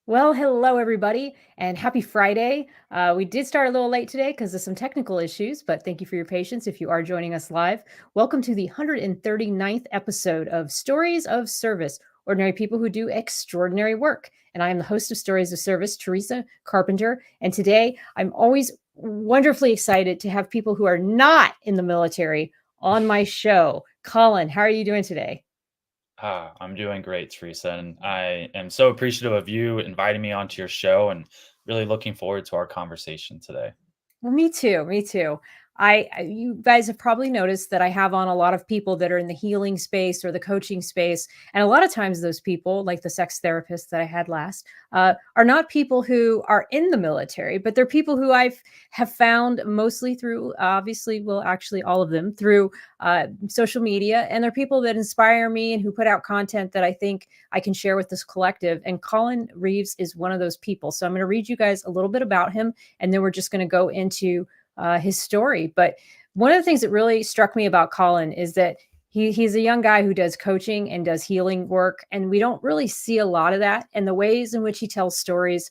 Well, hello everybody, and happy Friday. We did start a little late today because of some technical issues, but thank you for your patience if you are joining us live. Welcome to the 139th episode of Stories of Service, Ordinary People Who Do Extraordinary Work. And I am the host of Stories of Service, Teresa Carpenter. And today I'm always wonderfully excited to have people who are not in the military on my show. Collin, how are you doing today? I'm doing great, Teresa, and I am so appreciative of you inviting me onto your show and really looking forward to our conversation today. Well, me too. Me too. You guys have probably noticed that I have on a lot of people that are in the healing space or the coaching space, and a lot of times those people, like the sex therapist that I had last, are not people who are in the military, but they're people who I've have found mostly through, obviously, well, actually all of them through social media, and they're people that inspire me and who put out content that I think I can share with this collective. And Collin Meeves is one of those people. So I'm going to read you guys a little bit about him and then we're just going to go into his story. But one of the things that really struck me about Collin is that he's a young guy who does coaching and does healing work, and we don't really see a lot of that. And the ways in which he tells stories,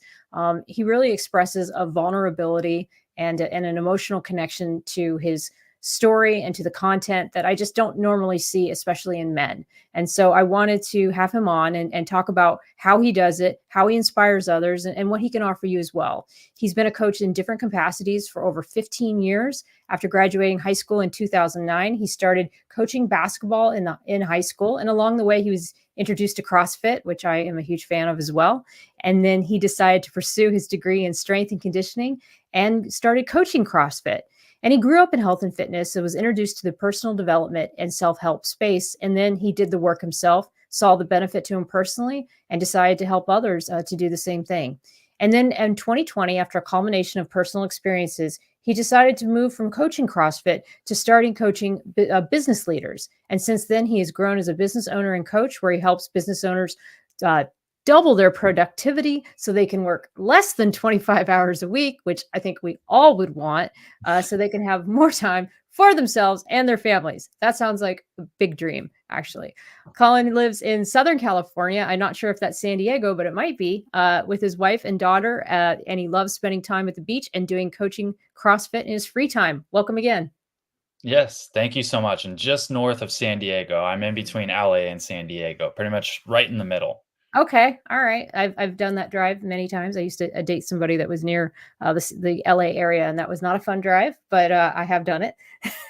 he really expresses a vulnerability and an emotional connection to his story and to the content that I just don't normally see, especially in men. And so I wanted to have him on and talk about how he does it, how he inspires others, and what he can offer you as well. He's been a coach in different capacities for over 15 years. After graduating high school in 2009, he started coaching basketball in high school. And along the way, he was introduced to CrossFit, which I am a huge fan of as well. And then he decided to pursue his degree in strength and conditioning and started coaching CrossFit. And he grew up in health and fitness and was introduced to the personal development and self-help space. And then he did the work himself, saw the benefit to him personally, and decided to help others to do the same thing. And then in 2020, after a culmination of personal experiences, he decided to move from coaching CrossFit to starting coaching business leaders. And since then, he has grown as a business owner and coach where he helps business owners uh, double their productivity so they can work less than 25 hours a week, which I think we all would want, so they can have more time for themselves and their families. That sounds like a big dream, actually. Collin lives in Southern California. I'm not sure if that's San Diego, but it might be, with his wife and daughter. And he loves spending time at the beach and doing coaching CrossFit in his free time. Welcome again. Yes, thank you so much. And just north of San Diego, I'm in between LA and San Diego, pretty much right in the middle. Okay, all right. I've done that drive many times. I used to date somebody that was near the LA area, and that was not a fun drive, but I have done it.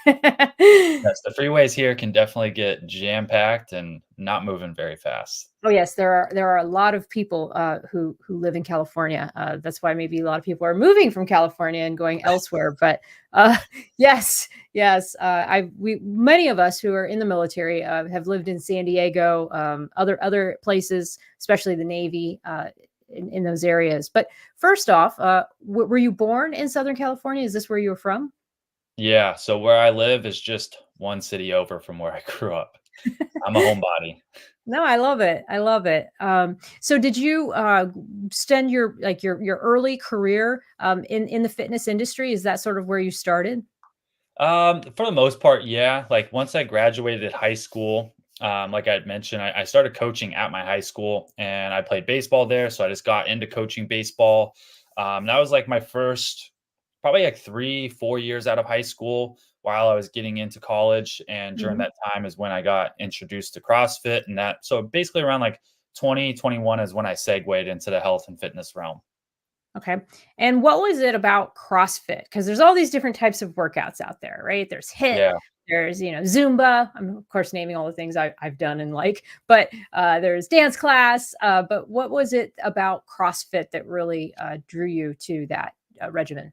Yes, the freeways here can definitely get jam-packed and not moving very fast. Oh yes, there are a lot of people who live in California. That's why maybe a lot of people are moving from California and going elsewhere. But uh, yes, yes, I we many of us who are in the military have lived in San Diego, other places, especially the Navy, in those areas. But first off, were you born in Southern California? Is this where you were from? Yeah, so where I live is just one city over from where I grew up. I'm a homebody. No, I love it. I love it. So did you spend your early career in the fitness industry? Is that sort of where you started? For the most part, yeah. Like once I graduated high school, like I had mentioned, I started coaching at my high school and I played baseball there. So I just got into coaching baseball. That was like my first, probably like 3, 4 years out of high school while I was getting into college. And during Mhm. that time is when I got introduced to CrossFit and that. So basically around like 2021 is when I segued into the health and fitness realm. Okay. And what was it about CrossFit? Because there's all these different types of workouts out there, right? There's HIT, Yeah. there's Zumba. I'm of course naming all the things I've done and like, but there's dance class. But what was it about CrossFit that really drew you to that regimen?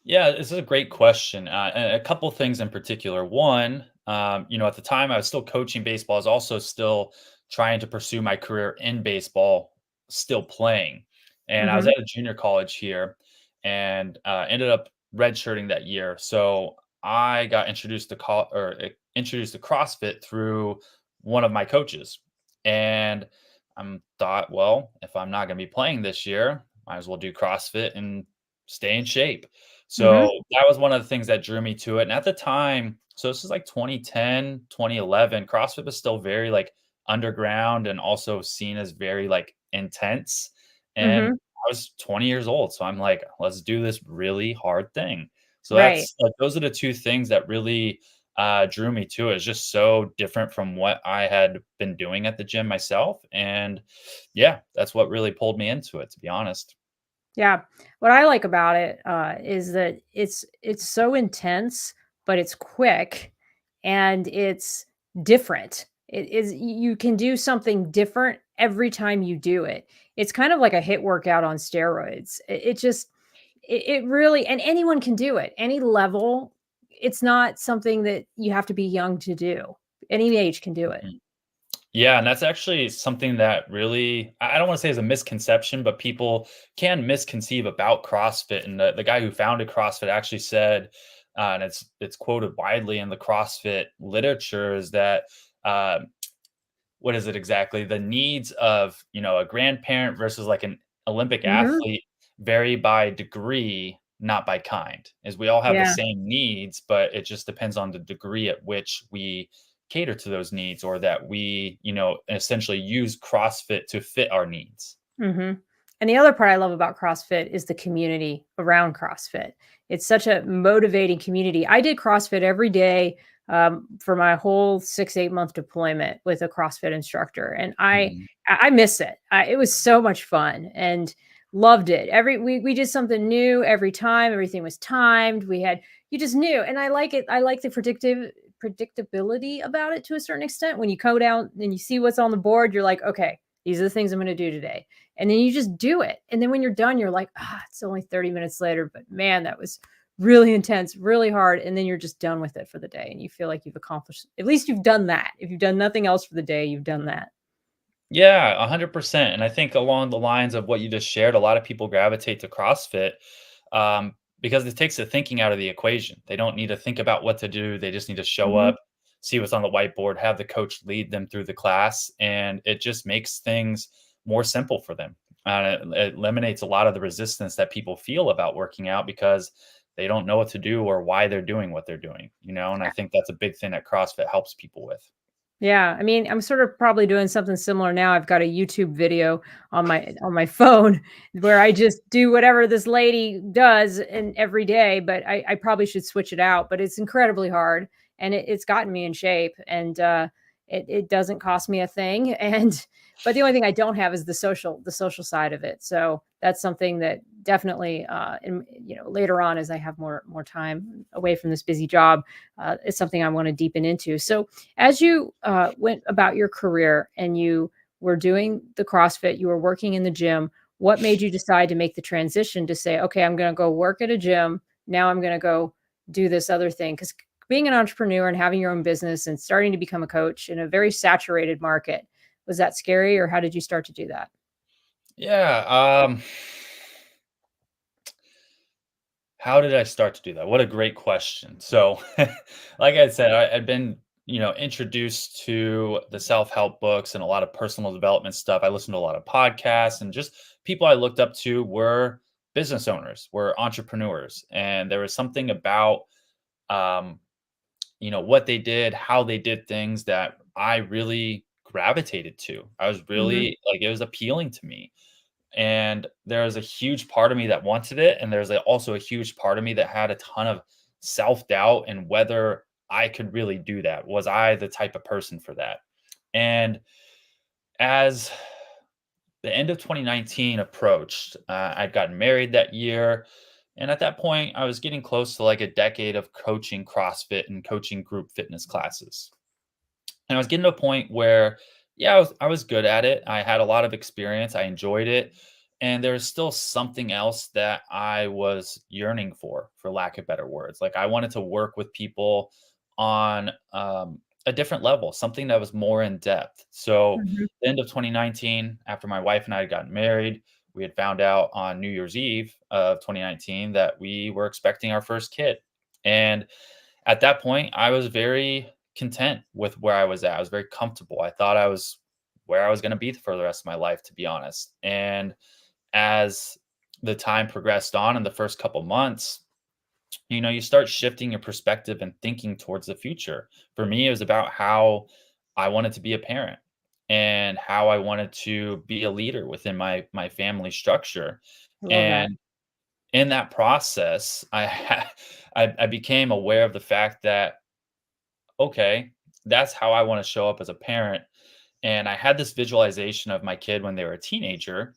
Yeah, this is a great question. And a couple things in particular. One, at the time I was still coaching baseball. I was also still trying to pursue my career in baseball, still playing. And I was Hmm. at a junior college here and ended up redshirting that year. So I got introduced to CrossFit through one of my coaches. And I thought, well, if I'm not going to be playing this year, might as well do CrossFit and stay in shape. So, Hmm. that was one of the things that drew me to it, and at the time so this is like 2010, 2011, CrossFit was still very, like, underground and also seen as very, like, intense, and Mhm. I was 20 years old, so I'm like, "Let's do this really hard thing." So Right. that's like, those are the 2 things that really, drew me to it. It's just so different from what I had been doing at the gym myself, and yeah, that's what really pulled me into it, to be honest. Yeah. What I like about it, is that it's so intense, but it's quick and it's different. It is you can do something different every time you do it. It's kind of like a hit workout on steroids. It just it really and anyone can do it. Any level. It's not something that you have to be young to do. Any age can do it. Mhm. Yeah, and that's actually something that really I don't wanna say is a misconception, but people can misconceive about CrossFit, and the guy who founded CrossFit actually said, and it's quoted widely in the CrossFit literature is that, uh what is it exactly? The needs of, a grandparent versus like an Olympic Mhm. athlete vary by degree, not by kind. Is we all have the Yeah. same needs, but it just depends on the degree at which we cater to those needs or that we, essentially use CrossFit to fit our needs. Mhm. And the other part I love about CrossFit is the community around CrossFit. It's such a motivating community. I did CrossFit every day for my whole 6 8 month deployment with a CrossFit instructor, and Mhm. I miss it. It was so much fun and loved it. We did something new every time. Everything was timed. We had you just knew, and I like it. I like the predictability about it to a certain extent. When you go down and you see what's on the board, you're like, okay, these are the things I'm going to do today, and then you just do it. And then when you're done, you're like, it's only 30 minutes later, but man, that was really intense, really hard. And then you're just done with it for the day. And you feel like you've accomplished, at least you've done that. If you've done nothing else for the day, you've done that. Yeah, 100%. And I think along the lines of what you just shared, a lot of people gravitate to CrossFit because it takes the thinking out of the equation. They don't need to think about what to do. They just need to show Hmm. up, see what's on the whiteboard, have the coach lead them through the class, and it just makes things more simple for them. It eliminates a lot of the resistance that people feel about working out because they don't know what to do or why they're doing what they're doing. And I think that's a big thing that CrossFit helps people with. Yeah, I mean, I'm sort of probably doing something similar now. I've got a YouTube video on my phone where I just do whatever this lady does and every day, but I probably should switch it out. But it's incredibly hard, and it's gotten me in shape, and it doesn't cost me a thing. And but the only thing I don't have is the social side of it. So that's something that definitely, later on as I have more time away from this busy job, it's something I want to deepen into. So as you went about your career and you were doing the CrossFit, you were working in the gym, what made you decide to make the transition to say, okay, I'm going to go work at a gym. Now I'm going to go do this other thing? Because being an entrepreneur and having your own business and starting to become a coach in a very saturated market, was that scary, or how did you start to do that? Yeah. How did I start to do that? What a great question. So, like I said, I'd been, introduced to the self-help books and a lot of personal development stuff. I listened to a lot of podcasts and just people I looked up to were business owners, were entrepreneurs. And there was something about um, what they did, how they did things that I really gravitated to. I was Hmm. really like it was appealing to me and there's a huge part of me that wanted it, and there's also a huge part of me that had a ton of self-doubt and whether I could really do that. Was I the type of person for that? And as the end of 2019 approached, I'd gotten married that year, and at that point, I was getting close to like a decade of coaching CrossFit and coaching group fitness classes. And I was getting to a point where, yeah, I was good at it. I had a lot of experience. I enjoyed it. And there was still something else that I was yearning for lack of better words. Like I wanted to work with people on a different level, something that was more in depth. So, Hmm. the end of 2019, after my wife and I had gotten married, we had found out on New Year's Eve of 2019 that we were expecting our first kid. And at that point, I was very content with where I was at. I was very comfortable. I thought I was where I was going to be for the rest of my life, to be honest. And as the time progressed on in the first couple months, you start shifting your perspective and thinking towards the future. For me, it was about how I wanted to be a parent. and how I wanted to be a leader within my family structure. I love that. And in that process, I became aware of the fact that, okay, that's how I want to show up as a parent. And I had this visualization of my kid when they were a teenager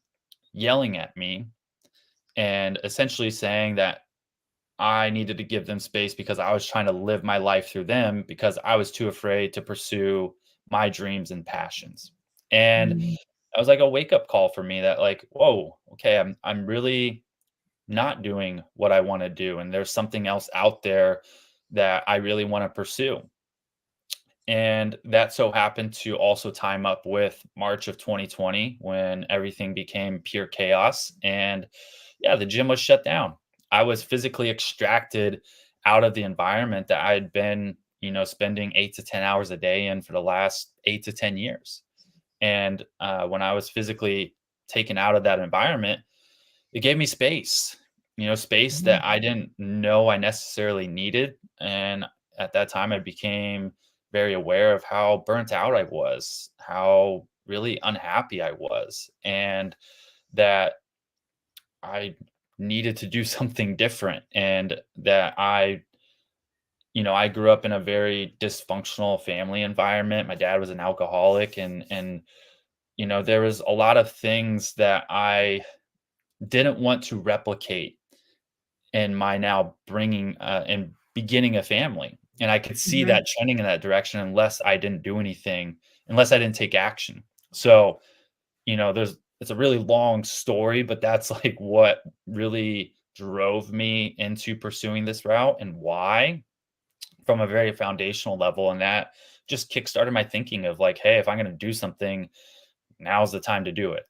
yelling at me and essentially saying that I needed to give them space because I was trying to live my life through them because I was too afraid to pursue my dreams and passions. And Mhm. that was like a wake up call for me that, like, whoa, okay, I'm really not doing what I want to do, and there's something else out there that I really want to pursue. And that so happened to also time up with March of 2020 when everything became pure chaos. And yeah, the gym was shut down. I was physically extracted out of the environment that I had been, spending 8 to 10 hours a day in for the last 8 to 10 years. And when I was physically taken out of that environment, it gave me space, space Mhm. that I didn't know I necessarily needed. And at that time, I became very aware of how burnt out I was, how really unhappy I was, and that I needed to do something different. And that I grew up in a very dysfunctional family environment. My dad was an alcoholic, and there was a lot of things that I didn't want to replicate in my now bringing and beginning a family. And I could see Mhm. that trending in that direction unless I didn't do anything, unless I didn't take action. So, it's a really long story, but that's like what really drove me into pursuing this route and why, from a very foundational level. And that just kickstarted my thinking of like, hey, if I'm going to do something, now's the time to do it.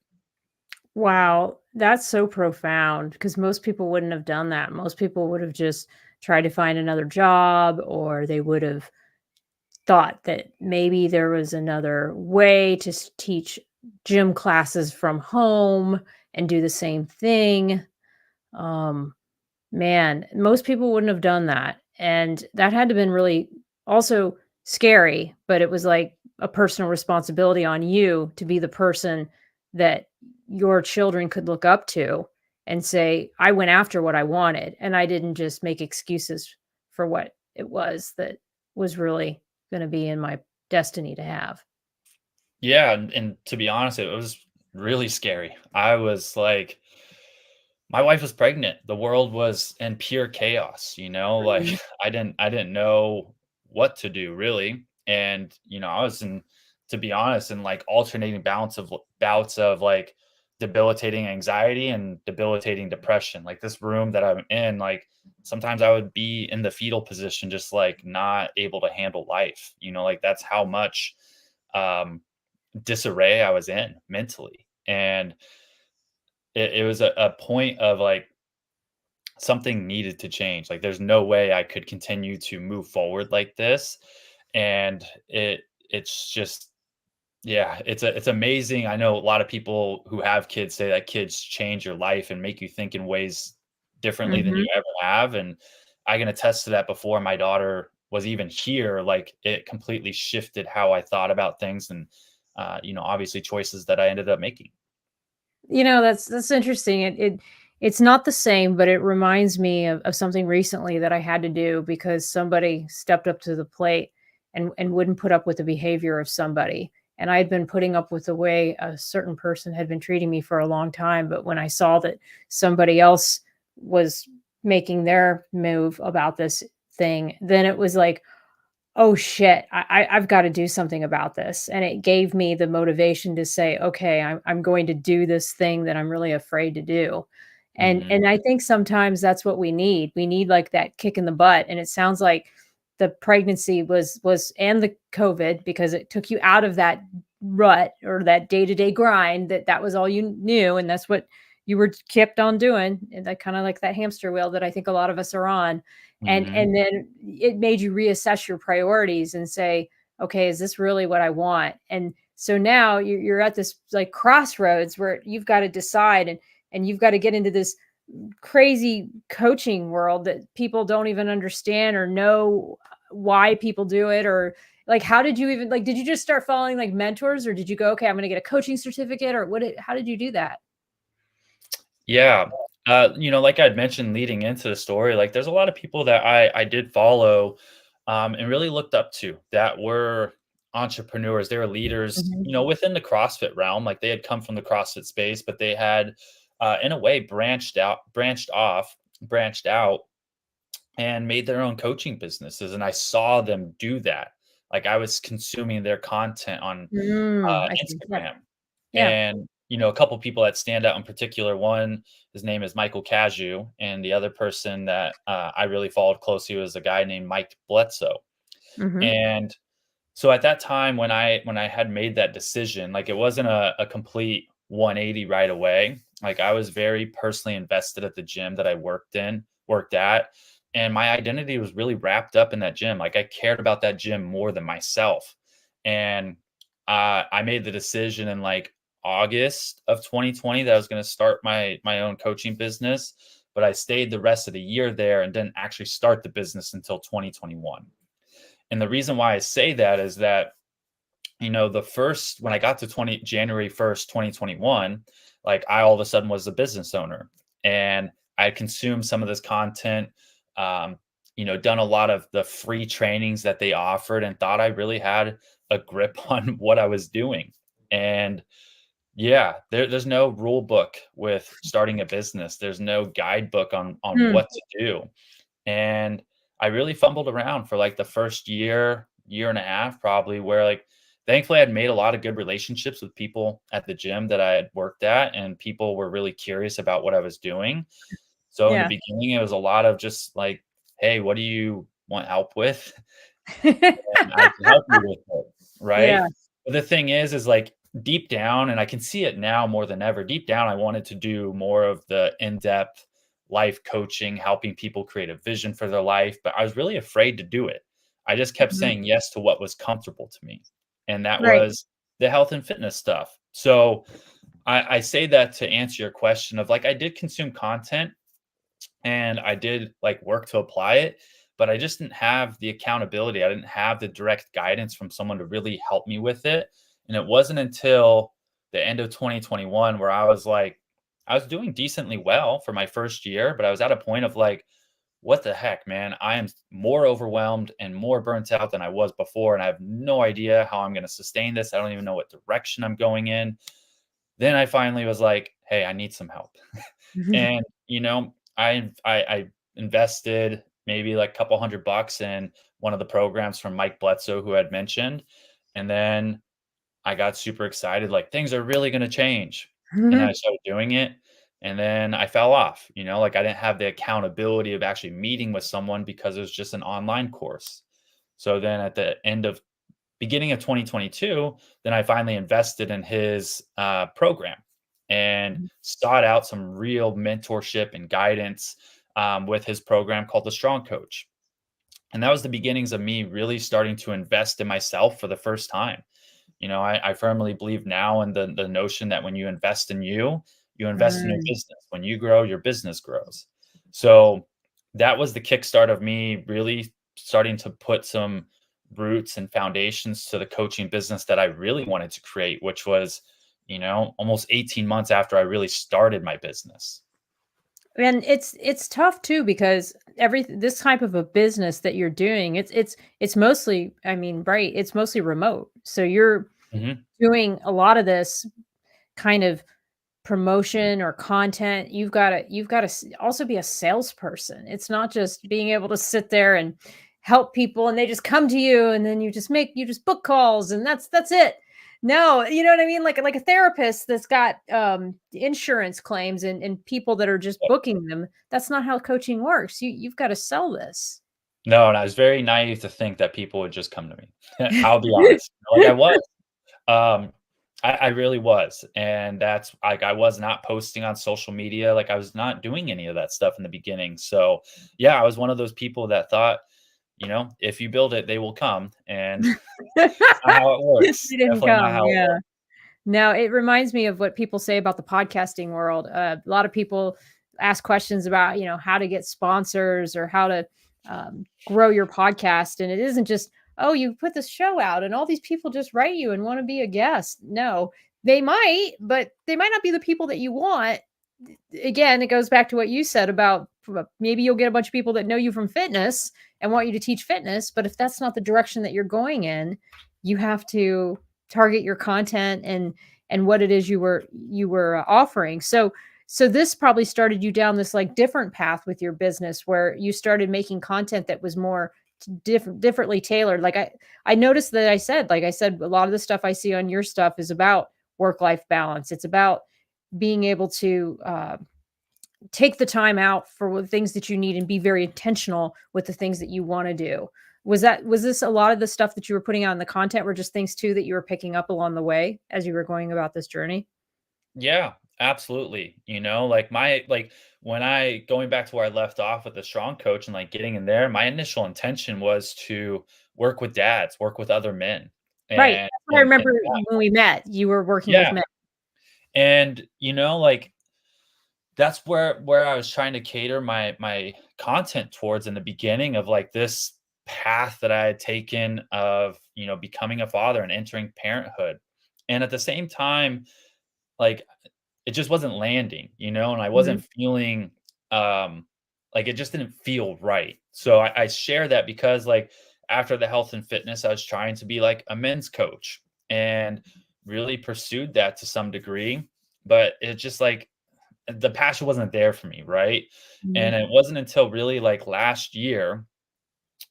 Wow, that's so profound because most people wouldn't have done that. Most people would have just tried to find another job, or they would have thought that maybe there was another way to teach gym classes from home and do the same thing. Um, Man, most people wouldn't have done that, and that had to been really also scary, but it was like a personal responsibility on you to be the person that your children could look up to and say, "I went after what I wanted, and I didn't just make excuses for what it was that was really gonna be in my destiny to have." Yeah. And to be honest, it was really scary. I was like, my wife was pregnant. The world was in pure chaos, like Mhm. I didn't know what to do really. And, I was in to be honest, in like alternating bouts of like debilitating anxiety and debilitating depression. Like this room that I'm in, like sometimes I would be in the fetal position, just like not able to handle life. Like that's how much um disarray I was in mentally. And it was a point of like something needed to change. Like, there's no way I could continue to move forward like this. And it's just, yeah, it's amazing. I know a lot of people who have kids say that kids change your life and make you think in ways differently than you Mhm. ever have. And I can attest to that. Before my daughter was even here, like it completely shifted how I thought about things, and obviously choices that I ended up making. That's interesting. It's not the same, but it reminds me of something recently that I had to do because somebody stepped up to the plate and wouldn't put up with the behavior of somebody. And I had been putting up with the way a certain person had been treating me for a long time. But when I saw that somebody else was making their move about this thing, then it was like, "Oh, shit, I've gotta do something about this," and it gave me the motivation to say, "Okay, I'm going to do this thing that I'm really afraid to do," Hmm. and I think sometimes that's what we need. We need, like, that kick in the butt, and it sounds like the pregnancy was and the COVID, because it took you out of that rut or that day-to-day grind, that was all you knew, and that's what you were kept on doing, and that kinda like that hamster wheel that I think a lot of us are on, and Hmm. and then it made you reassess your priorities and say, "Okay, is this really what I want?" And so now you're at this, like, crossroads where you've gotta decide, and you've gotta get into this crazy coaching world that people don't even understand or know why people do it, or Like, how did you even like, did you just start following like mentors, or did you go, okay, I'm going to get a coaching certificate, or how did you do that? Yeah. Like I'd mentioned leading into the story, like there's a lot of people that I did follow and really looked up to that were entrepreneurs. They were leaders, Mhm. within the CrossFit realm. Like they had come from the CrossFit space, but they had in a way branched out and made their own coaching businesses. And I saw them do that. Like I was consuming their content on I see. Yeah. Instagram. Yeah. And, a couple people that stand out in particular. One, his name is Michael Caju, and the other person that I really followed closely was a guy named Mike Bledsoe. Hmm. And so at that time when I had made that decision, like it wasn't a complete 180 right away. Like I was very personally invested at the gym that I worked at, and my identity was really wrapped up in that gym. Like I cared about that gym more than myself. And I made the decision in like August of 2020 that I was going to start my own coaching business, but I stayed the rest of the year there and didn't actually start the business until 2021. And the reason why I say that is that, the first when I got to 20 January 1st, 2021, like I all of a sudden was a business owner and I had consumed some of this content, done a lot of the free trainings that they offered and thought I really had a grip on what I was doing. And yeah, there's no rule book with starting a business. There's no guidebook on Mm. what to do. And I really fumbled around for like the first year and a half, probably, where like thankfully I'd made a lot of good relationships with people at the gym that I had worked at, and people were really curious about what I was doing. So in the Yeah. beginning, it was a lot of just like, hey, what do you want help with? And I can help you with it, Yeah. right? But the thing is like deep down, and I can see it now more than ever, deep down, I wanted to do more of the in-depth life coaching, helping people create a vision for their life, but I was really afraid to do it. I just kept Mhm. saying yes to what was comfortable to me, and that Right. was the health and fitness stuff. So I say that to answer your question of like I did consume content and I did like work to apply it, but I just didn't have the accountability. I didn't have the direct guidance from someone to really help me with it. And it wasn't until the end of 2021 where I was doing decently well for my first year, but I was at a point of like, what the heck, man? I am more overwhelmed and more burnt out than I was before. And I have no idea how I'm going to sustain this. I don't even know what direction I'm going in. Then I finally was like, hey, I need some help. And, I invested maybe like a couple $100 in one of the programs from Mike Bledsoe who had mentioned, and then I got super excited, like things are really gonna change. And I Mhm. started doing it, and then I fell off, like I didn't have the accountability of actually meeting with someone because it was just an online course. So then at the beginning of 2022, then I finally invested in his program and sought out some real mentorship and guidance with his program called the Strong Coach. And that was the beginnings of me really starting to invest in myself for the first time. I firmly believe now in the notion that when you invest in you, you invest in your Mm. business. When you grow, your business grows. So that was the kickstart of me really starting to put some roots and foundations to the coaching business that I really wanted to create, which was, almost 18 months after I really started my business. And it's tough too, because every this type of a business that you're doing, it's mostly, I mean, right, it's mostly remote. So you're Mhm. doing a lot of this kind of promotion or content. You've got to also be a salesperson. It's not just being able to sit there and help people and they just come to you, and then you just book calls and that's it. No, you know what I mean? Like a therapist that's got insurance claims and people that are just booking them. That's not how coaching works. You've got to sell this. No, and I was very naive to think that people would just come to me. I'll be honest. Like I was. Um, I really was, and that's like I was not posting on social media, like I was not doing any of that stuff in the beginning. So, yeah, I was one of those people that thought, if you build it, they will come, and it's not how it works. They didn't Definitely not come. how it Yeah. works. No, it reminds me of what people say about the podcasting world. A lot of people ask questions about, how to get sponsors or how to grow your podcast. And it isn't just, oh, you put this show out and all these people just write you and want to be a guest. No, they might, but they might not be the people that you want. Again, it goes back to what you said about maybe you'll get a bunch of people that know you from fitness and want you to teach fitness, but if that's not the direction that you're going in, you have to target your content and what it is you were offering. So this probably started you down this like different path with your business where you started making content that was more differently tailored. Like I noticed that like I said, a lot of the stuff I see on your stuff is about work life balance. It's about being able to take the time out for the things that you need and be very intentional with the things that you want to do. Was this a lot of the stuff that you were putting out in the content were just things too that you were picking up along the way as you were going about this journey? Yeah, absolutely. Like when I going back to where I left off with the strong coach and like getting in there, my initial intention was to work with dads, work with other men. Right. And That's what I and remember when we met. You were working with yeah. men. And like that's where I was trying to cater my content towards in the beginning of like this path that I had taken of, becoming a father and entering parenthood. And at the same time, like it just wasn't landing, and I Mhm. wasn't feeling like it just didn't feel right. So I share that because like after the health and fitness, I was trying to be like a men's coach and really pursued that to some degree. But it just like the passion wasn't there for me, right? Mhm. And it wasn't until really like last year,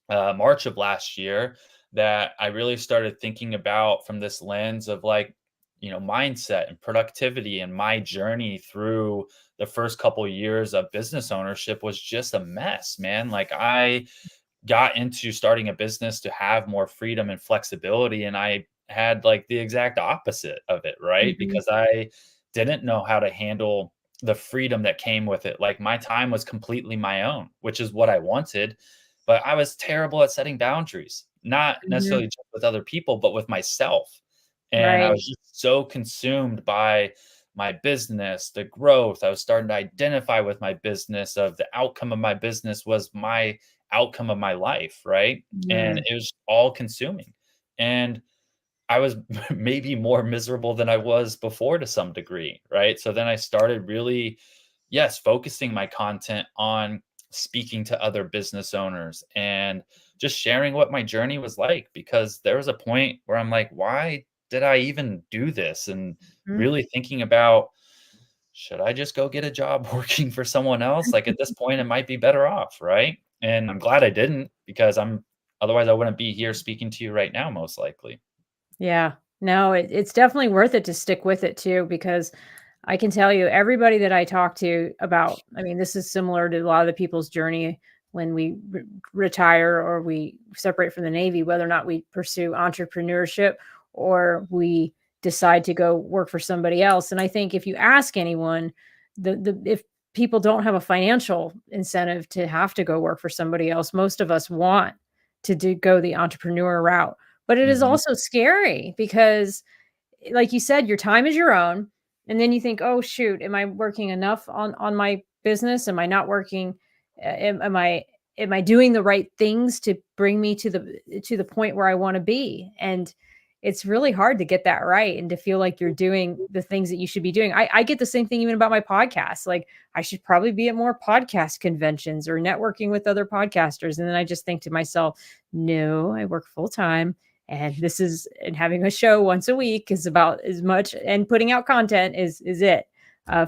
March of last year, that I really started thinking about from this lens of like, mindset and productivity. And my journey through the first couple years of business ownership was just a mess, man. Like I got into starting a business to have more freedom and flexibility, and I had like the exact opposite of it, right? Mhm. Because I didn't know how to handle the freedom that came with it. Like my time was completely my own, which is what I wanted, but I was terrible at setting boundaries, not Mhm. necessarily just with other people, but with myself. And I Right. was just so consumed by my business, the growth. I was starting to identify with my business of the outcome of my business was my outcome of my life, right? And Mhm. it was all consuming. And I was maybe more miserable than I was before to some degree, right? So then I started really, yes, focusing my content on speaking to other business owners and just sharing what my journey was like, because there was a point where I'm like, why did I even do this? And Mhm. really thinking about, should I just go get a job working for someone else? Like at this point, it might be better off, right? And I'm glad I didn't, because otherwise I wouldn't be here speaking to you right now, most likely. Yeah. No, it's definitely worth it to stick with it too, because I can tell you everybody that I talk to about, I mean, this is similar to a lot of the people's journey when we retire or we separate from the Navy, whether or not we pursue entrepreneurship or we decide to go work for somebody else. And I think if you ask anyone, if people don't have a financial incentive to have to go work for somebody else, most of us want to go the entrepreneur route. But it is Mhm. also scary because like you said, your time is your own. And then you think, oh shoot, am I working enough on my business? Am I not working? Am I doing the right things to bring me to the point where I want to be? And it's really hard to get that right and to feel like you're doing the things that you should be doing. I get the same thing even about my podcast. Like I should probably be at more podcast conventions or networking with other podcasters. And then I just think to myself, no, I work full time and having a show once a week is about as much, and putting out content is it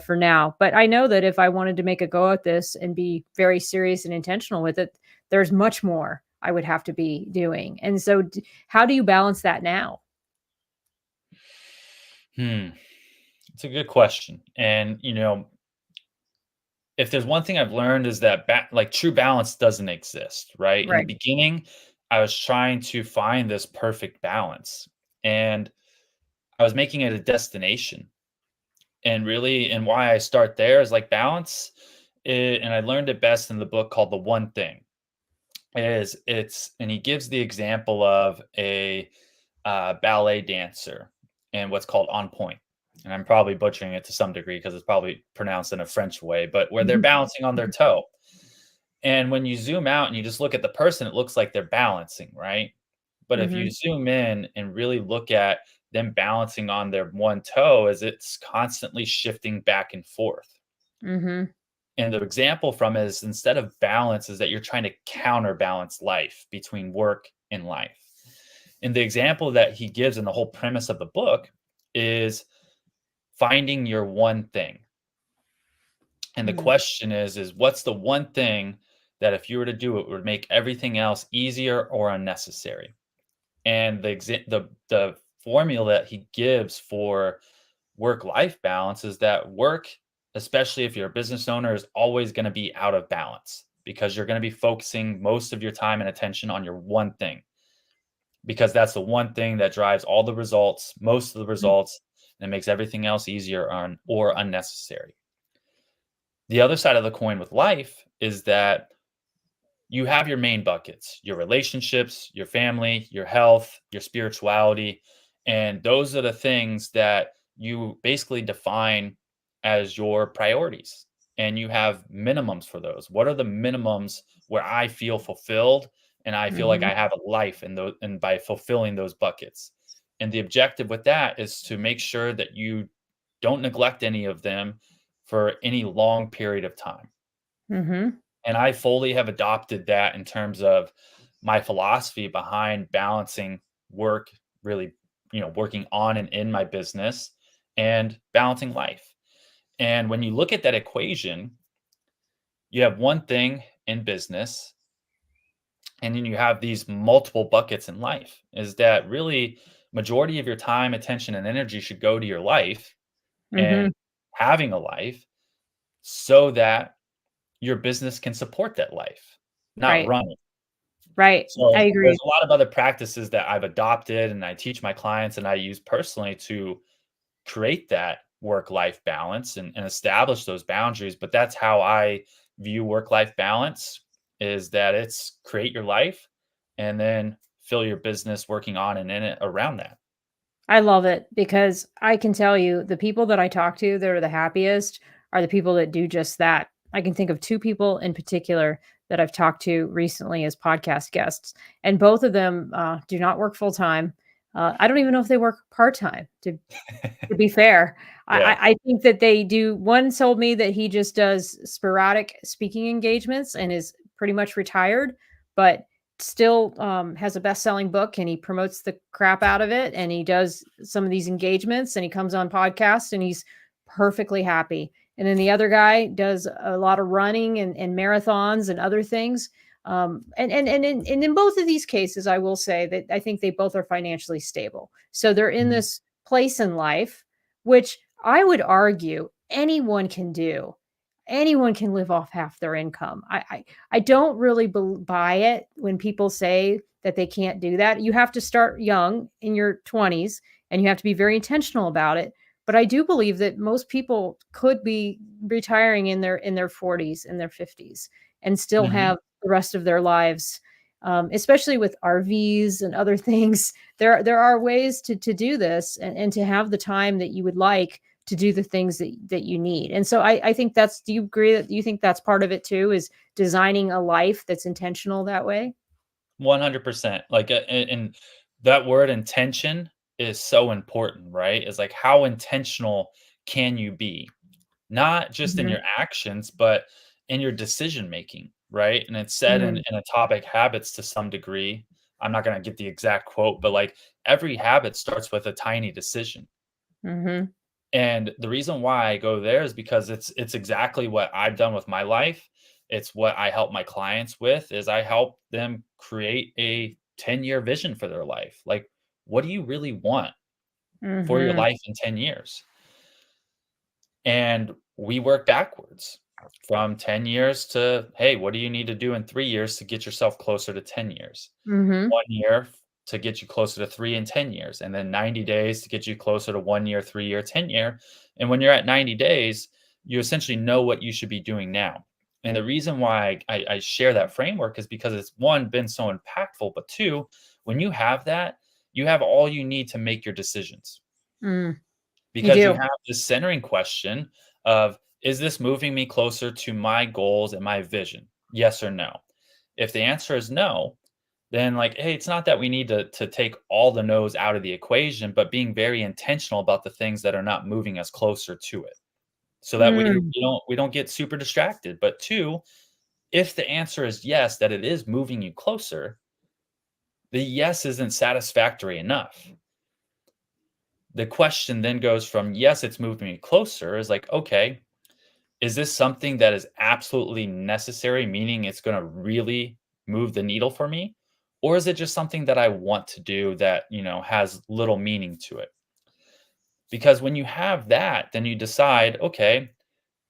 for now. But I know that if I wanted to make a go at this and be very serious and intentional with it, there's much more I would have to be doing. And so how do you balance that now? Hmm. It's a good question. And, if there's one thing I've learned is that like true balance doesn't exist, right? In the Right. beginning, I was trying to find this perfect balance, and I was making it a destination. And really, and why I start there is like balance, and I learned it best in the book called The One Thing. And he gives the example of a ballet dancer and what's called on point. And I'm probably butchering it to some degree because it's probably pronounced in a French way, but where they're Mhm. balancing on their toe. And when you zoom out and you just look at the person, it looks like they're balancing, right? But if you Mhm. zoom in and really look at them balancing on their one toe as it's constantly shifting back and forth. Mhm. And the example from it is instead of balance is that you're trying to counterbalance life between work and life. And the example that he gives in the whole premise of the book is finding your one thing. And the Mm. question is what's the one thing that if you were to do it would make everything else easier or unnecessary? And the formula that he gives for work-life balance is that work, especially if you're a business owner, is always gonna be out of balance because you're gonna be focusing most of your time and attention on your one thing, because that's the one thing that drives all the results, most of the Mm. results, and it makes everything else easier or unnecessary. The other side of the coin with life is that you have your main buckets, your relationships, your family, your health, your spirituality. And those are the things that you basically define as your priorities. And you have minimums for those. What are the minimums where I feel fulfilled and I feel like Mhm. I have a life in those and by fulfilling those buckets? And the objective with that is to make sure that you don't neglect any of them for any long period of time. Mhm. And I fully have adopted that in terms of my philosophy behind balancing work, really, working on and in my business and balancing life. And when you look at that equation, you have one thing in business and then you have these multiple buckets in life. Is that really majority of your time, attention, and energy should go to your life and Mhm. having a life so that your business can support that life, not Right. run it. Right. I So, there's agree. a lot of other practices that I've adopted and I teach my clients and I use personally to create that work-life balance and establish those boundaries, but that's how I view work-life balance, is that it's create your life and then fill your business working on and in it around that. I love it because I can tell you the people that I talk to that are the happiest are the people that do just that. I can think of 2 people in particular that I've talked to recently as podcast guests, and both of them, do not work full time. I don't even know if they work part time, to be fair. I Yeah. I I think that they do. One told me that he just does sporadic speaking engagements and is pretty much retired, but still, has a best-selling book, and he promotes the crap out of it, and he does some of these engagements, and he comes on podcasts, and he's perfectly happy. And then the other guy does a lot of running and marathons and other things. And in both of these cases, I will say that I think they both are financially stable. So they're in Mhm. this place in life, which I would argue anyone can do. Anyone can live off half their income. I don't really buy it when people say that they can't do that. You have to start young in your 20s and you have to be very intentional about it. But I do believe that most people could be retiring in their 40s and their 50s and still Mhm. have the rest of their lives, especially with RVs and other things. There are ways to do this and to have the time that you would like to do the things that you need. And so I think that's, do you agree that you think that's part of it too, is designing a life that's intentional that way? 100%. Like, and that word intention is so important, right? It's like how intentional can you be? Not just in Mhm. your actions, but in your decision making, right? And it's said Mhm. in Atomic Habits to some degree. I'm not going to get the exact quote, but like every habit starts with a tiny decision. Mhm. And the reason why I go there is because it's exactly what I've done with my life. It's what I help my clients with is I help them create a 10-year vision for their life. Like, what do you really want for your Mhm. life in 10 years? And we work backwards from 10 years to, hey, what do you need to do in 3 years to get yourself closer to 10 years? Mhm. 1 year to get you closer to 3 and 10 years, and then 90 days to get you closer to 1 year, 3 year, 10 year. And when you're at 90 days, you essentially know what you should be doing now. And the reason why I share that framework is because it's one, been so impactful, but two, when you have that, you have all you need to make your decisions Mm. You because you do. have this centering question of, is this moving me closer to my goals and my vision? Yes or no? If the answer is no, then like, hey, it's not that we need to take all the no's out of the equation, but being very intentional about the things that are not moving us closer to it. So that Mm, we don't get super distracted. But two, if the answer is yes, that it is moving you closer, the yes isn't satisfactory enough. The question then goes from yes, it's moving me closer is like, okay, is this something that is absolutely necessary, meaning it's going to really move the needle for me? Or is it just something that I want to do that, has little meaning to it? Because when you have that, then you decide, okay,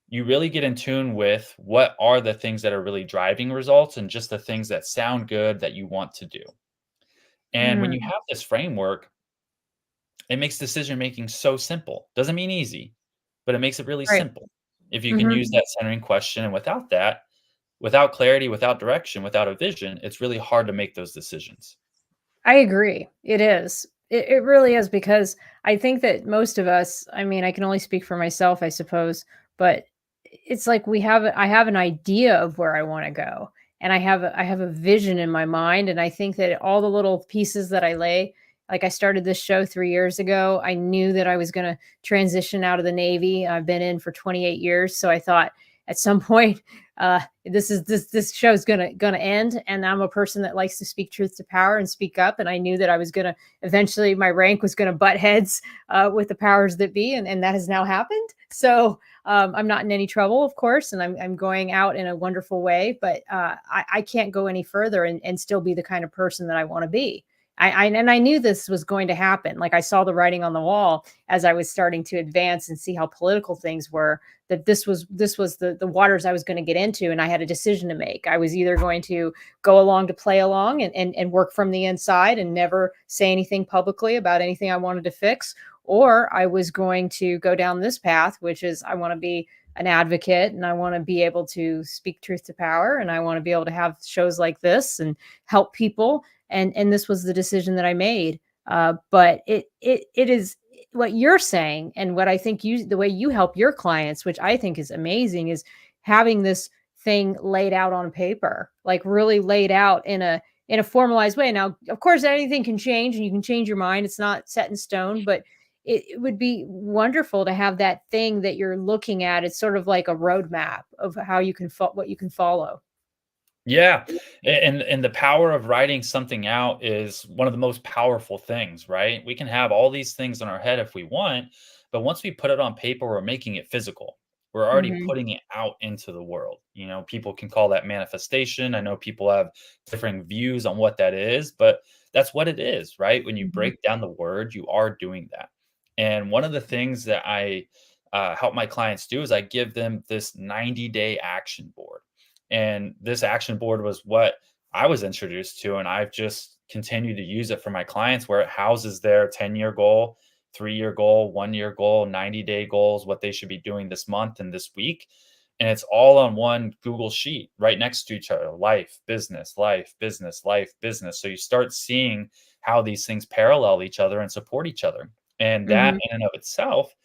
you really get in tune with what are the things that are really driving results and just the things that sound good that you want to do. And when you mm, have this framework, it makes decision making so simple. Doesn't mean easy, but it makes it really right. simple. If you can Mhm. use that centering question, and without that, without clarity, without direction, without a vision, it's really hard to make those decisions. I agree. It is. It really is because I think that most of us, I mean, I can only speak for myself, I suppose, but it's like I have an idea of where I want to go, and I have a vision in my mind, and I think that all the little pieces that I lay, like I started this show 3 years ago, I knew that I was going to transition out of the Navy. I've been in for 28 years, so I thought at some point this show is gonna end, and I'm a person that likes to speak truth to power and speak up, and I knew that I was gonna eventually my rank was gonna butt heads with the powers that be, and that has now happened. So I'm not in any trouble, of course, and I'm going out in a wonderful way, but I can't go any further and still be the kind of person that I want to be. And I knew this was going to happen. Like I saw the writing on the wall as I was starting to advance and see how political things were, that this was the waters I was going to get into, and I had a decision to make. I was either going to go along to play along and work from the inside and never say anything publicly about anything I wanted to fix, or I was going to go down this path, which is I want to be an advocate and I want to be able to speak truth to power and I want to be able to have shows like this and help people. And this was the decision that I made. But it is what you're saying, and what I think you the way you help your clients, which I think is amazing, is having this thing laid out on paper, like really laid out in a formalized way. Now, of course, anything can change and you can change your mind. It's not set in stone, but it would be wonderful to have that thing that you're looking at. It's sort of like a roadmap of how you can what you can follow. Yeah, and the power of writing something out is one of the most powerful things, right? We can have all these things in our head if we want, but once we put it on paper, we're making it physical. We're already Hmm. putting it out into the world. People can call that manifestation. I know people have different views on what that is, but that's what it is, right? When you Hmm. break down the word, you are doing that. And one of the things that I help my clients do is I give them this 90-day action board, and this action board was what I was introduced to, and I've just continued to use it for my clients where it houses their 10-year goal, 3-year goal, 1-year goal, 90-day goals, what they should be doing this month and this week. And it's all on one Google sheet right next to each other: life, business, life, business, life, business. So you start seeing how these things parallel each other and support each other. And that Hmm. in and of itself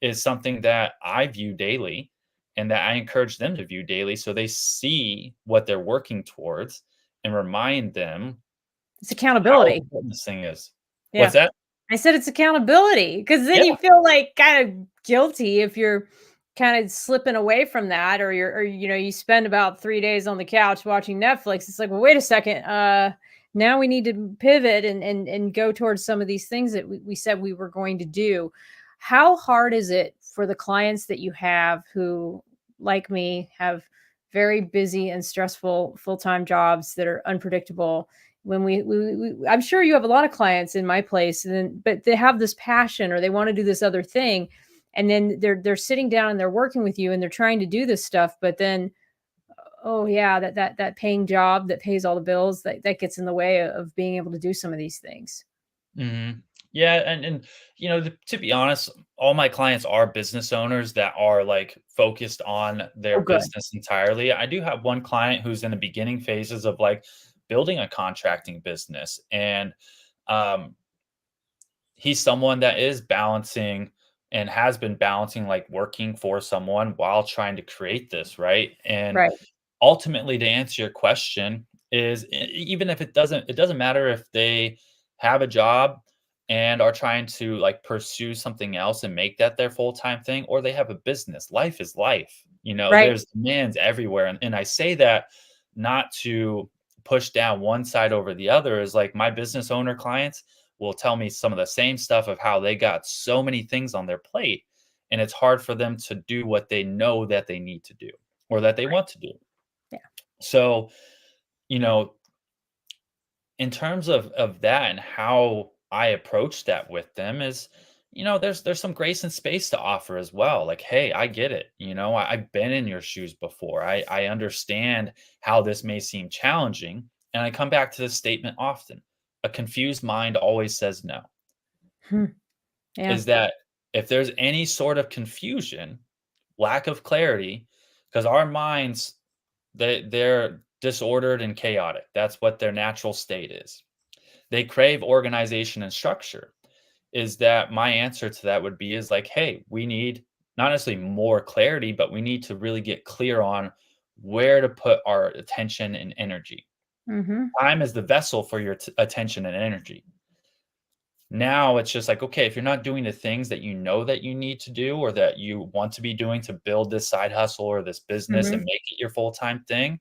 is something that I view daily and that I encourage them to view daily so they see what they're working towards and remind them It's how accountability. important this thing is. What's Yeah. that? I said it's accountability, because then Yeah. you feel like kind of guilty if you're kind of slipping away from that, or you spend about 3 days on the couch watching Netflix. It's like, well, wait a second. Now we need to pivot and go towards some of these things that we said we were going to do. How hard is it for the clients that you have who, like me, have very busy and stressful full-time jobs that are unpredictable? When I'm sure you have a lot of clients in my place, and then but they have this passion or they want to do this other thing, and then they're sitting down and they're working with you and they're trying to do this stuff, but then oh yeah, that paying job that pays all the bills, that gets in the way of being able to do some of these things. Mhm. Yeah, and to be honest, all my clients are business owners that are like focused on their Oh, good. business entirely. I do have one client who's in the beginning phases of like building a contracting business, and um he's someone that is balancing and has been balancing like working for someone while trying to create this, right? And Right. ultimately, to answer your question, is even if it doesn't matter if they have a job and are trying to like pursue something else and make that their full-time thing, or they have a business. Life is life. Right. There's demands everywhere. And I say that not to push down one side over the other. Is like my business owner clients will tell me some of the same stuff of how they got so many things on their plate and it's hard for them to do what they know that they need to do or that they Right. want to do. Yeah. So, you know, in terms of that and how I approach that with them is, there's some grace and space to offer as well. Like, hey, I get it. I've been in your shoes before. I understand how this may seem challenging. And I come back to this statement often. A confused mind always says no. Hmm. Yeah. Is that if there's any sort of confusion, lack of clarity, because our minds, they're disordered and chaotic. That's what their natural state is. They crave organization and structure. Is that my answer to that would be is like, hey, we need not necessarily more clarity, but we need to really get clear on where to put our attention and energy. Hmm. Time is the vessel for your attention and energy. Now it's just like, okay, if you're not doing the things that you know that you need to do or that you want to be doing to build this side hustle or this business and Hmm. make it your full-time thing,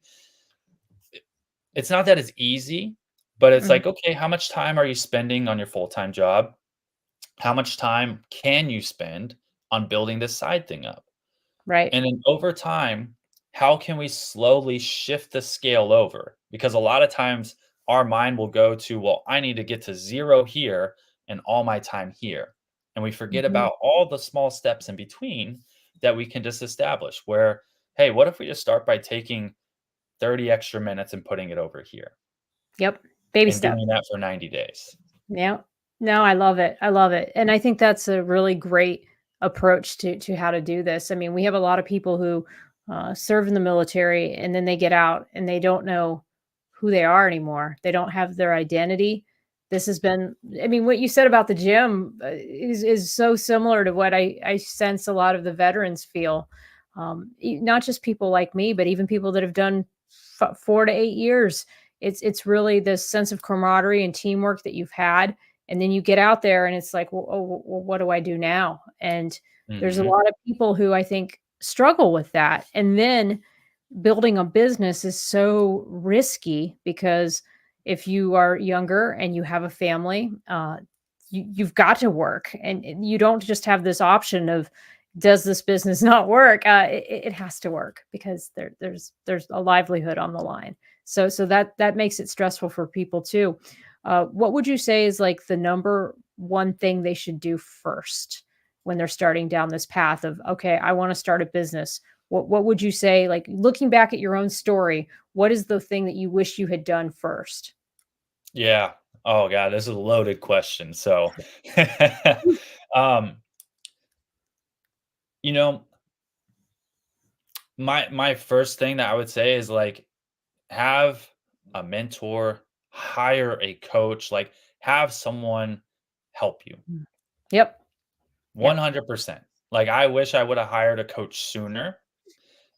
it's not that it's easy, but it's Hmm. like, okay, how much time are you spending on your full-time job? How much time can you spend on building this side thing up? Right. And then over time, how can we slowly shift the scale over? Because a lot of times our mind will go to, well, I need to get to zero here and all my time here. And we forget Hmm. about all the small steps in between that we can just establish where, hey, what if we just start by taking 30 extra minutes and putting it over here Yep. Baby and steps. doing that for 90 days? Yeah. No, I love it. I love it. And I think that's a really great approach to how to do this. I mean, we have a lot of people who serve in the military and then they get out and they don't know who they are anymore. They don't have their identity. This has been, I mean, what you said about the gym is so similar to what I sense a lot of the veterans feel. Not just people like me, but even people that have done 4 to 8 years. It's really this sense of camaraderie and teamwork that you've had, and then you get out there and it's like, well, what do I do now? And there's a Hmm. lot of people who I think struggle with that. And then building a business is so risky because if you are younger and you have a family, you've got to work, and you don't just have this option of does this business not work? It has to work because there's a livelihood on the line. So that makes it stressful for people too. What would you say is like the number one thing they should do first when they're starting down this path of, okay, I want to start a business? What would you say, like looking back at your own story, what is the thing that you wish you had done first? Yeah. Oh God, this is a loaded question. So, um, you know, my first thing that I would say is like have a mentor, hire a coach, like have someone help you. Mm. Yep. Yep. 100%. Like I wish I would have hired a coach sooner.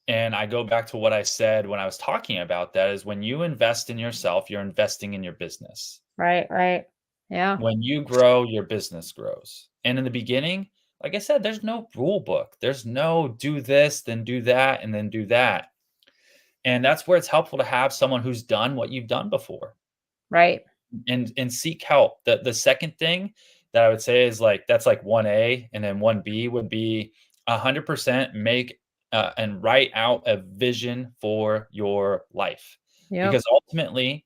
And I go back to what I said when I was talking about that is when you invest in yourself, you're investing in your business. Right, right. Yeah. When you grow, your business grows. And in the beginning, like I said, there's no rule book. There's no do this, then do that, and then do that. And that's where it's helpful to have someone who's done what you've done before Right. and seek help. The second thing that I would say is like that's like 1A and then 1B would be 100% make and write out a vision for your life. Yep. Because ultimately,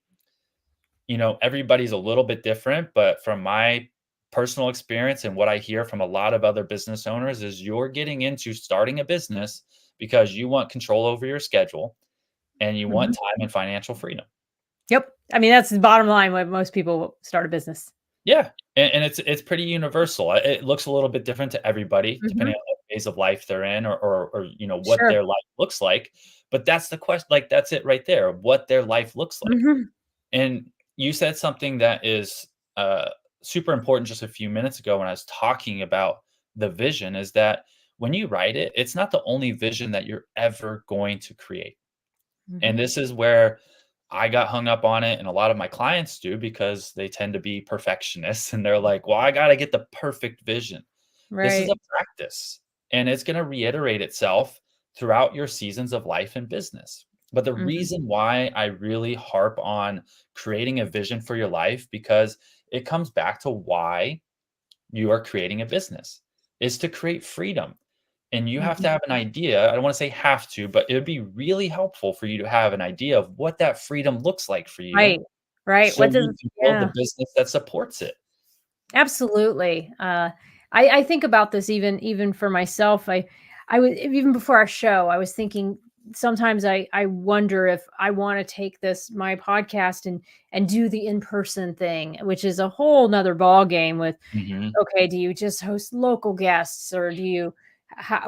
everybody's a little bit different, but from my personal experience and what I hear from a lot of other business owners is you're getting into starting a business because you want control over your schedule and you want Mhm. time and financial freedom. Yep. I mean, that's the bottom line when most people start a business. Yeah, and it's pretty universal. It looks a little bit different to everybody depending Mhm. on what phase of life they're in or what Sure. their life looks like. But that's the question. Like that's it right there. What their life looks like. Mhm. And you said something that is uh, super important just a few minutes ago when I was talking about the vision. Is that when you write it, it's not the only vision that you're ever going to create. And Mhm. this is where I got hung up on it, and a lot of my clients do because they tend to be perfectionists and they're like, well, I got to get the perfect vision. This is a Right. practice, and it's going to reiterate itself throughout your seasons of life and business. But the Mhm. reason why I really harp on creating a vision for your life, because it comes back to why you are creating a business, is to create freedom. And you have to Mhm. have an idea. I don't want to say have to, but it would be really helpful for you to have an idea of what that freedom looks like for you Right. Right. so What does you can build the Yeah. business that supports it. Absolutely. I think about this even for myself. I was even before our show. I was thinking sometimes I wonder if I want to take this my podcast and do the in person thing, which is a whole nother ball game. With Mhm. okay, do you just host local guests or do you?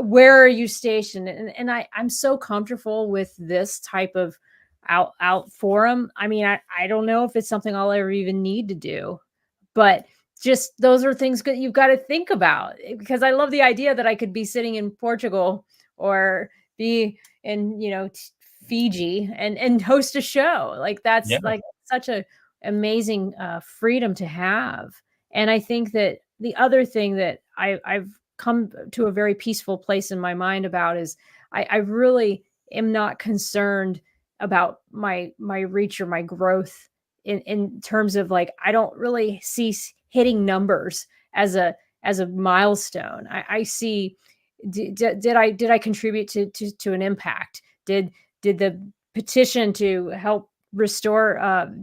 Where are you stationed? And I'm so comfortable with this type of out forum. I mean, I don't know if it's something I'll ever even need to do, but just those are things that you've got to think about, because I love the idea that I could be sitting in Portugal or be in, Fiji and host a show. Like Yeah. that's like such a amazing freedom to have. And I think that the other thing that I've come to a very peaceful place in my mind about is I really am not concerned about my reach or my growth in terms of like I don't really see hitting numbers as a milestone. I see did I contribute to an impact? Did the petition to help restore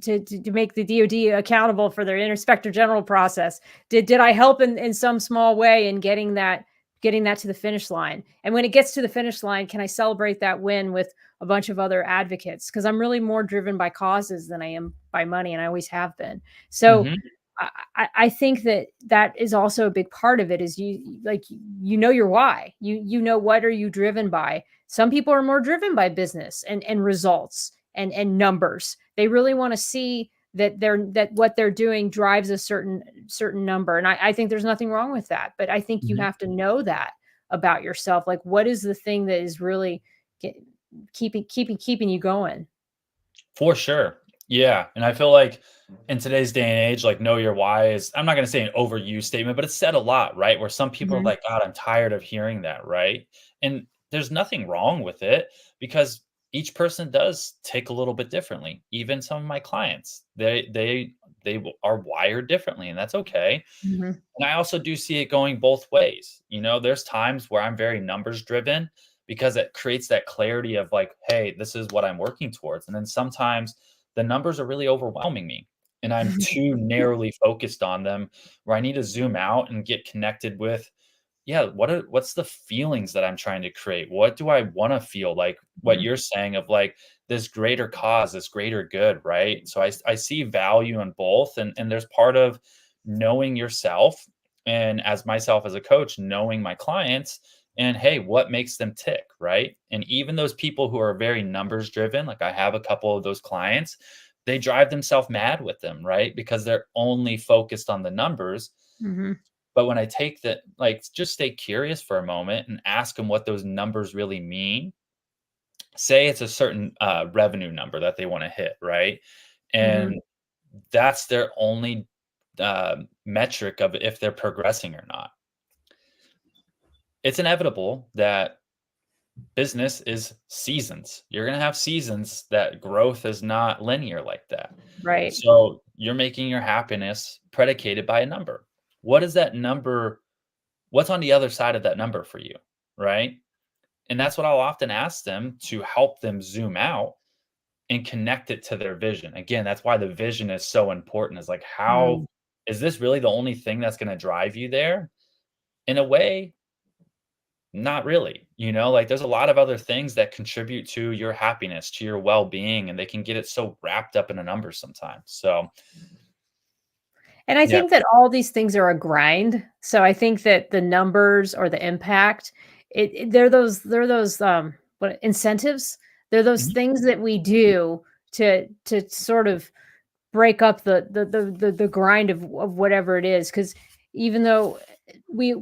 to make the DoD accountable for their inspector general process, did I help in some small way in getting that to the finish line? And when it gets to the finish line, can I celebrate that win with a bunch of other advocates? Because I'm really more driven by causes than I am by money, and I always have been. So Mhm. I think that that is also a big part of it. Is you like your why. You know what are you driven by? Some people are more driven by business and results and numbers. They really want to see that what they're doing drives a certain number. And I think there's nothing wrong with that. But I think you Mhm. have to know that about yourself. Like what is the thing that is really get, keeping you going? For sure. Yeah, and I feel like in today's day and age, like, know your why is, I'm not gonna say an overused statement, but it's said a lot, right? Where some people are Mhm. like, "God, I'm tired of hearing that," right? And there's nothing wrong with it because each person does tick a little bit differently. Even some of my clients, are wired differently, and that's okay. Mhm. And I also do see it going both ways. There's times where I'm very numbers driven because it creates that clarity of like, hey, this is what I'm working towards. And then sometimes the numbers are really overwhelming me and I'm too narrowly focused on them where I need to zoom out and get connected with, yeah, what's the feelings that I'm trying to create? What do I want to feel like what Mhm. you're saying of like this greater cause, this greater good, right? So I see value in both and there's part of knowing yourself and as myself as a coach, knowing my clients and hey, what makes them tick, right? And even those people who are very numbers driven, like I have a couple of those clients, they drive themselves mad with them, right? Because they're only focused on the numbers, Mhm. but when I take that, like, just stay curious for a moment and ask them what those numbers really mean. Say it's a certain revenue number that they want to hit, right? Mhm. And that's their only metric of if they're progressing or not. It's inevitable that business is seasons. You're going to have seasons that growth is not linear like that. Right. So you're making your happiness predicated by a number. What is that number? What's on the other side of that number for you, right? And that's what I'll often ask them to help them zoom out and connect it to their vision. Again, that's why the vision is so important. Is like, how Mm. is this really the only thing that's going to drive you there? In a way, not really. Like there's a lot of other things that contribute to your happiness, to your well being, and they can get it so wrapped up in a number sometimes. So, And I yeah. think that all these things are a grind. So I think that the numbers or the impact, they're those what incentives. They're those Mhm. things that we do to sort of break up the grind of whatever it is. Because even though we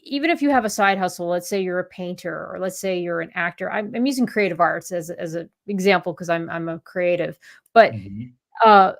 even if you have a side hustle, let's say you're a painter or let's say you're an actor. I'm using creative arts as an example because I'm a creative, but Mhm. uh,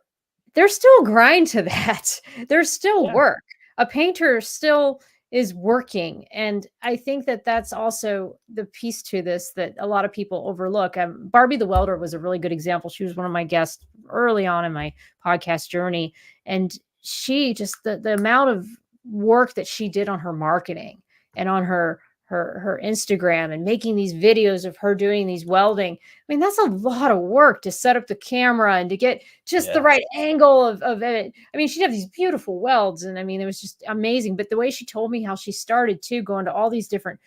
there's still a grind to that. There's still Yeah. work. A painter still is working, and I think that that's also the piece to this that a lot of people overlook. Barbie the welder was a really good example. She was one of my guests early on in my podcast journey, and she just the amount of work that she did on her marketing and on her Instagram and making these videos of her doing these welding. I mean, that's a lot of work to set up the camera and to get just the right Yes. angle of it. I mean, she'd have these beautiful welds, and I mean, it was just amazing. But the way she told me how she started too, going to all these different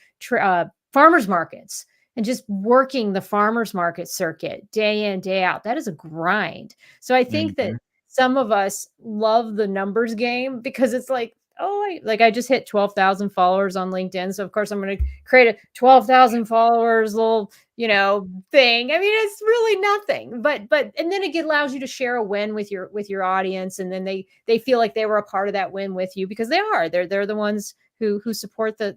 farmers markets and just working the farmers market circuit day in, day out, that is a grind. So I think that Mhm. some of us love the numbers game because it's like, oh, I just hit 12,000 followers on LinkedIn. So of course I'm going to create a 12,000 followers little, thing. I mean, it's really nothing, but and then it allows you to share a win with your audience, and then they feel like they were a part of that win with you because they're the ones who support the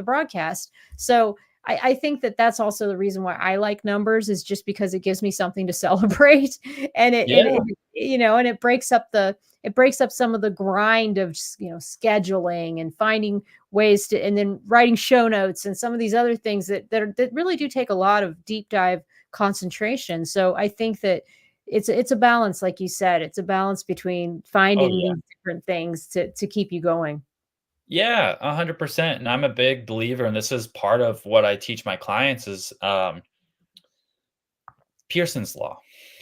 broadcast. So I think that that's also the reason why I like numbers, is just because it gives me something to celebrate, and Yeah. and it breaks up some of the grind of scheduling and finding ways to, and then writing show notes and some of these other things that really do take a lot of deep dive concentration. So I think that it's a balance, like you said, it's a balance between Oh, finding yeah. these different things to keep you going. Yeah, 100%, and I'm a big believer, and this is part of what I teach my clients is, Pearson's law.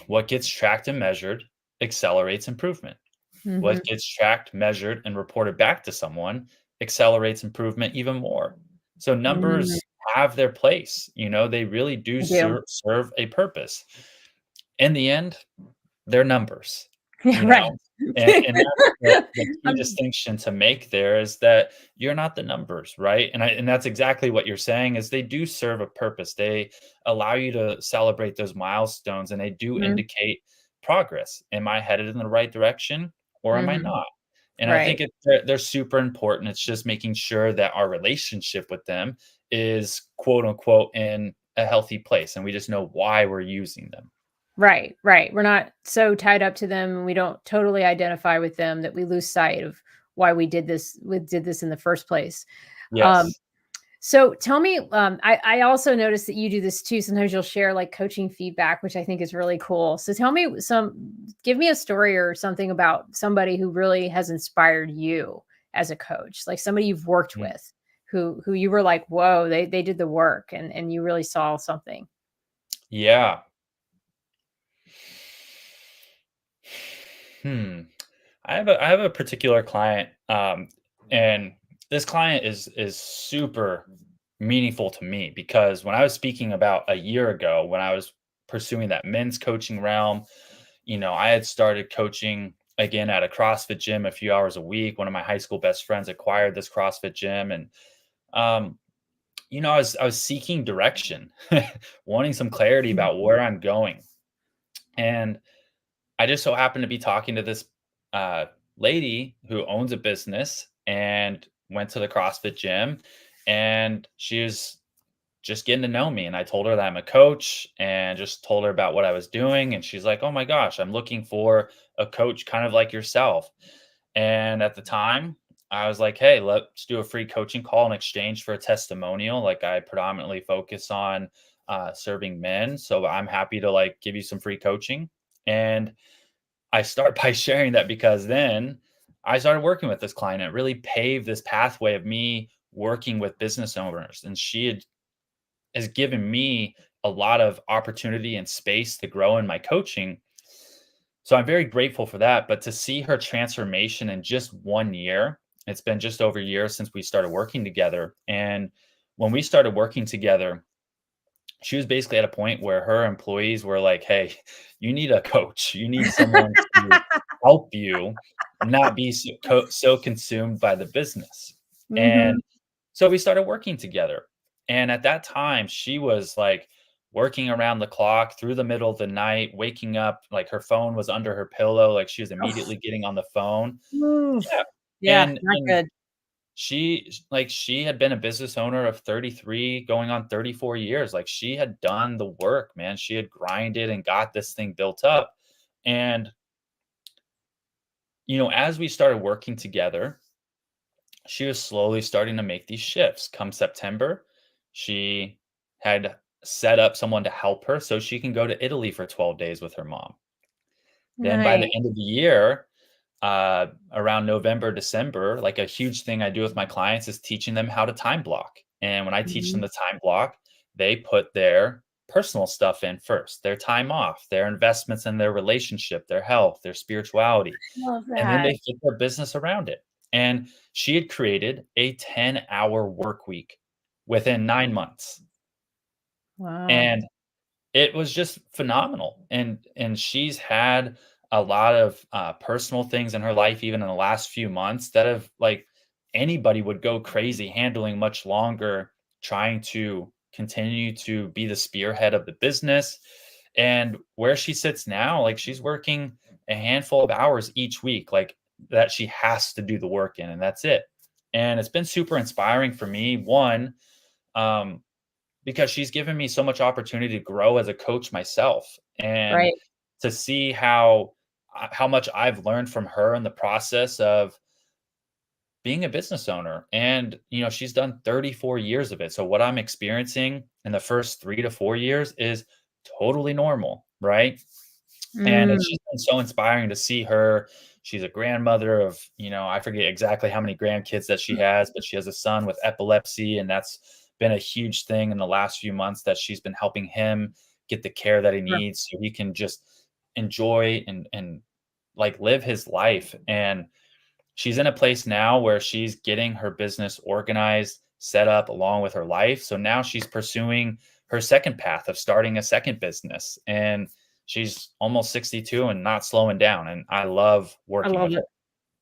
What gets tracked and measured accelerates improvement. Hmm. What gets tracked, measured, and reported back to someone accelerates improvement even more. So Mm, numbers have their place, they really do I do. serve a purpose. In the end, they're numbers, Yeah, you right. know? And that's the key Um, distinction to make there is that you're not the numbers, right? And that's exactly what you're saying is they do serve a purpose. They allow you to celebrate those milestones, and they do mhm, indicate progress. Am I headed in the right direction or am I mhm, not? And I think right. they're super important. It's just making sure that our relationship with them is quote unquote in a healthy place, and we just know why we're using them. Right, right. We're not so tied up to them, and we don't totally identify with them that we lose sight of why we did this in the first place. Um, Yes. so tell me, I also noticed that you do this too. Sometimes you'll share like coaching feedback, which I think is really cool. So give me a story or something about somebody who really has inspired you as a coach, like somebody you've worked Mm. with who you were like, whoa, they did the work and you really saw something. Yeah. Hmm. I have a particular client, and this client is super meaningful to me because when I was speaking about a year ago, when I was pursuing that men's coaching realm, I had started coaching again at a CrossFit gym a few hours a week. One of my high school best friends acquired this CrossFit gym, and um, I was seeking direction, wanting some clarity Mm. about where I'm going, and I just so happened to be talking to this uh, lady who owns a business and went to the CrossFit gym, and she was just getting to know me. And I told her that I'm a coach and just told her about what I was doing. And she's like, "Oh my gosh, I'm looking for a coach kind of like yourself." And at the time, I was like, "Hey, let's do a free coaching call in exchange for a testimonial. Like I predominantly focus on serving men, so I'm happy to like give you some free coaching." And I start by sharing that because then I started working with this client. It really paved this pathway of me working with business owners. And has given me a lot of opportunity and space to grow in my coaching. So I'm very grateful for that. But to see her transformation in just 1 year, it's been just over a year since we started working together. And when we started working together, she was basically at a point where her employees were like, "Hey, you need a coach. You need someone to help you not be so consumed by the business." And Mhm. so we started working together. And at that time, she was like working around the clock through the middle of the night, waking up, like her phone was under her pillow, like she was Oh, immediately getting on the phone. oof. Yeah. Yeah, And not and good. she had been a business owner of 33 going on 34 years. Like, she had done the work, man. She had grinded and got this thing built up. And, as we started working together, she was slowly starting to make these shifts. Come September, she had set up someone to help her so she can go to Italy for 12 days with her mom. Then by the Nice. end of the year, around November, December, like, a huge thing I do with my clients is teaching them how to time block. And when I teach them Mhm. the time block, they put their personal stuff in first, their time off, their investments in their relationship, their health, their spirituality, Love and then that. they fit their business around it. And she had created a 10-hour work week within 9 months. Wow. And it was just phenomenal, and she's had a lot of, personal things in her life even in the last few months that have, like, anybody would go crazy handling much longer, trying to continue to be the spearhead of the business. And where she sits now, like, she's working a handful of hours each week, like, that she has to do the work in, and that's it. And it's been super inspiring for me, one, um, because she's given me so much opportunity to grow as a coach myself, and Right. to see how much I've learned from her in the process of being a business owner. And she's done 34 years of it, so what I'm experiencing in the first 3 to 4 years is totally normal, right? And it's Mm, just been so inspiring to see her. She's a grandmother of, I forget exactly how many grandkids that she has, but she has a son with epilepsy, and that's been a huge thing in the last few months, that she's been helping him get the care that he sure. needs so he can just enjoy and like live his life. And she's in a place now where she's getting her business organized, set up along with her life. So now she's pursuing her second path of starting a second business. And she's almost 62 and not slowing down. And I love I working love with her. it.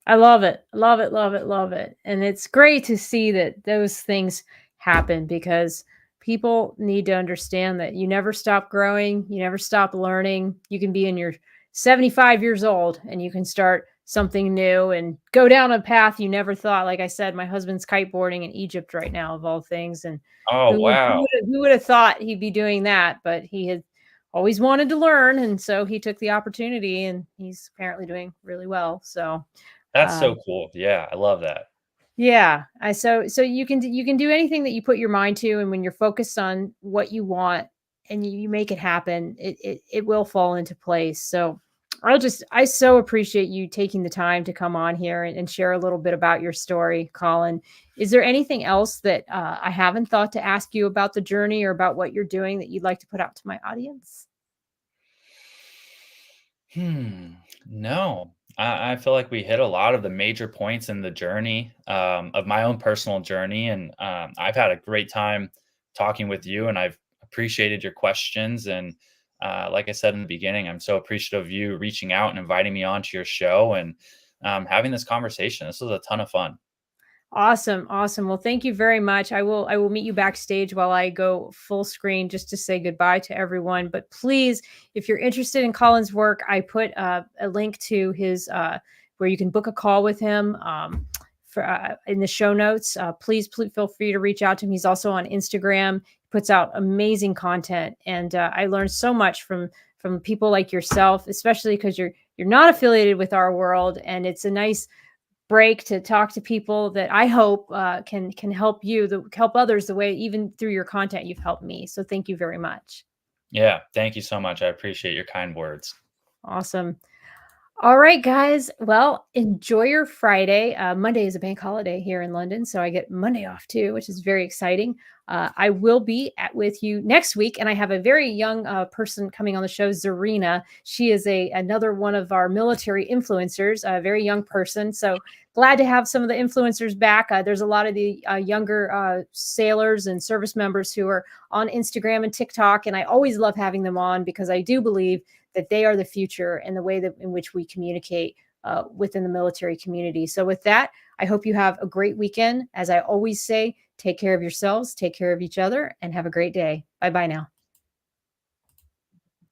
I love it. Love it, love it, love it. And it's great to see that those things happen because people need to understand that you never stop growing, you never stop learning. You can be in your 75 years old and you can start something new and go down a path you never thought. Like I said, my husband's kiteboarding in Egypt right now, of all things. And Oh, wow. who would have thought he'd be doing that? But he had always wanted to learn. And so he took the opportunity and he's apparently doing really well. So, That's uh, so cool. Yeah, I love that. yeah, I so you can do anything that you put your mind to, and when you're focused on what you want and you make it happen, it will fall into place. So I so appreciate you taking the time to come on here and share a little bit about your story, Colin. Is there anything else that I haven't thought to ask you about the journey or about what you're doing that you'd like to put out to my audience? Hmm. No, I feel like we hit a lot of the major points in the journey, of my own personal journey. And I've had a great time talking with you, and I've appreciated your questions. And like I said in the beginning, I'm so appreciative of you reaching out and inviting me onto your show, and having this conversation. This was a ton of fun. Awesome, awesome. Well, thank you very much. I will meet you backstage while I go full screen just to say goodbye to everyone. But please, if you're interested in Colin's work, I put a link to his where you can book a call with him for in the show notes. Please feel free to reach out to him. He's also on Instagram. He puts out amazing content, and I learned so much from people like yourself, especially because you're not affiliated with our world, and it's a nice break to talk to people that I hope can help help others the way even through your content you've helped me. So thank you very much. Yeah, thank you so much. I appreciate your kind words. Awesome. All right, guys. Well, enjoy your Friday. Monday is a bank holiday here in London, so I get Monday off too, which is very exciting. I will be with you next week, and I have a very young person coming on the show, Zarina. She is another one of our military influencers, a very young person. So glad to have some of the influencers back. There's a lot of the younger sailors and service members who are on Instagram and TikTok, and I always love having them on because I do believe that they are the future and the way that in which we communicate within the military community. So with that, I hope you have a great weekend. As I always say, take care of yourselves, take care of each other, and have a great day. Bye bye now.